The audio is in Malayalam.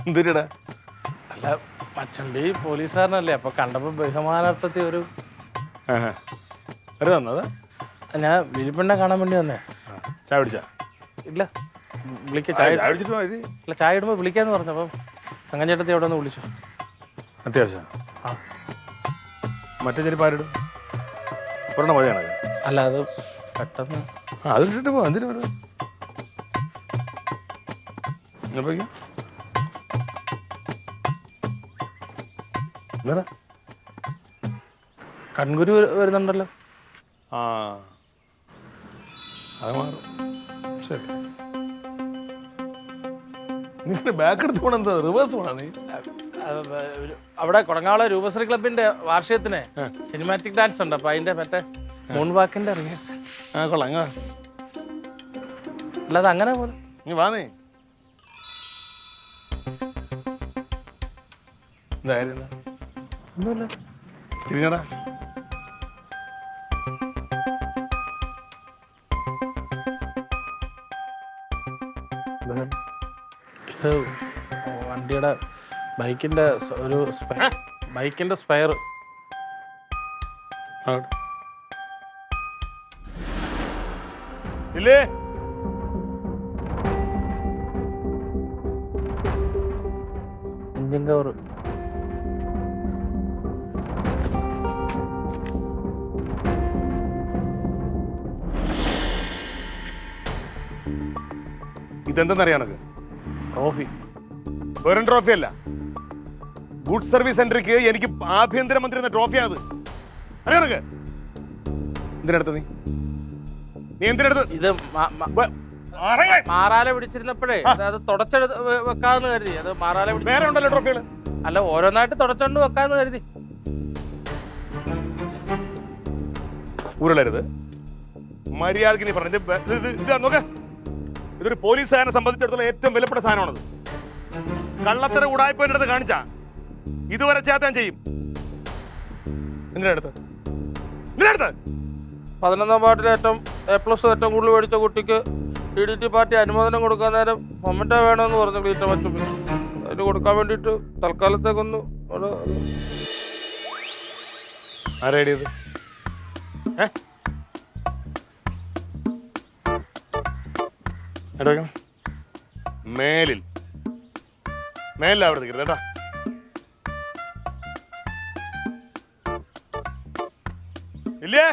എന്തിനാ? അല്ല മച്ചമ്പി പോലീസുകാരനല്ലേ, അപ്പൊ കണ്ടപ്പോ ബഹുമാനാർത്ഥത്തിൽ ഒരു തന്നതാ. ഞാൻ വിരിപ്പെണ്ണ കാണാൻ വേണ്ടി വന്നേ. ചായ പിടിച്ചാ? ഇല്ല, വിളിക്ക. ചായ പിടിച്ചിട്ട് അല്ല, ചായ ഇടുമ്പോ വിളിക്കാന്ന് പറഞ്ഞു. അപ്പം തങ്കഞ്ചേട്ടത്തി അവിടെ ഒന്ന് വിളിച്ചു. അത്യാവശ്യം. ആ, മറ്റേ ചെരുപ്പ് ആരിടും? ഒരെണ്ണം മതിയാണ്. അല്ല അത് പെട്ടെന്ന്. അത് ഇട്ടിട്ട് പോ. എന്തിനു പറയുക? കൺകുരു വരുന്നുണ്ടല്ലോ. ആ, അത് മാറും. ശരി, നിങ്ങളുടെ ബാക്ക് എടുത്ത് പോണ എന്താ? റിവേഴ്സ് പോണ നീ? അവിടെ കൊടങ്ങാള രൂപശ്രീ ക്ലബിന്റെ വാർഷികത്തിന് സിനിമാറ്റിക് ഡാൻസ് ഉണ്ട്. അപ്പൊ അതിന്റെ മറ്റേ മൂൺ വാക്കിന്റെ റിഹേഴ്സൽ. ആ, കൊള്ളാം. അല്ലാതെ അങ്ങനെ പോലെ നീ വാ. നീ ഒന്നുമില്ല. തിരിഞ്ഞടാ. ഇത് വണ്ടിയുടെ ബൈക്കിന്റെ ഒരു ബൈക്കിന്റെ സ്പെയർ. ഇല്ലേ? Engine cover. ഇതെന്തെന്നറിയാം എനക്ക്? ട്രോഫി. വെറും ട്രോഫി അല്ല, ഗുഡ് സർവീസ് സെന്ററിക്ക് എനിക്ക് ആഭ്യന്തരമന്ത്രി എന്ന ട്രോഫിയാണത്. അറിയാം എനക്ക്? എന്തിനടുത്ത് നീ എന്തിനടുത്ത്? ഇത് മാറാല പിടിച്ചിരുന്നപ്പോഴേ അത് തുടച്ചെടുത്ത് വെക്കാന്ന് കരുതി. അത് മാറാല വേറെ ഉണ്ടല്ലോ ട്രോഫികള്. അല്ല, ഓരോന്നായിട്ട് തുടച്ചോണ്ട് വെക്കാന്ന് കരുതി. ഉരുളരുത്, മര്യാദക്ക് നീ പറഞ്ഞു. നോക്ക, ഇതൊരു പോലീസുകാരനെ സംബന്ധിച്ചിടത്തോളം ഏറ്റവും വിലപ്പെട്ട സാധനമാണത്. കള്ളത്തര ഉടായ്പ എൻ്റെ അടുത്ത് കാണിച്ചാ ഇതുവരെ ചേർത്താൻ ചെയ്യും. എന്തിനടുത്ത് 11ാം പാർട്ടിൽ ഏറ്റവും A+ ഏറ്റവും കൂടുതൽ മേടിച്ച കുട്ടിക്ക് TDT പാർട്ടി അനുമോദനം കൊടുക്കാൻ നേരം മൊമെന്റോ വേണമെന്ന് പറഞ്ഞു ക്ലീറ്റ മച്ചുമ്പി. അതിന് കൊടുക്കാൻ വേണ്ടിയിട്ട് തൽക്കാലത്തേക്കൊന്ന് മേലിലാവരുത് കേട്ടാ. ഇല്ലേ?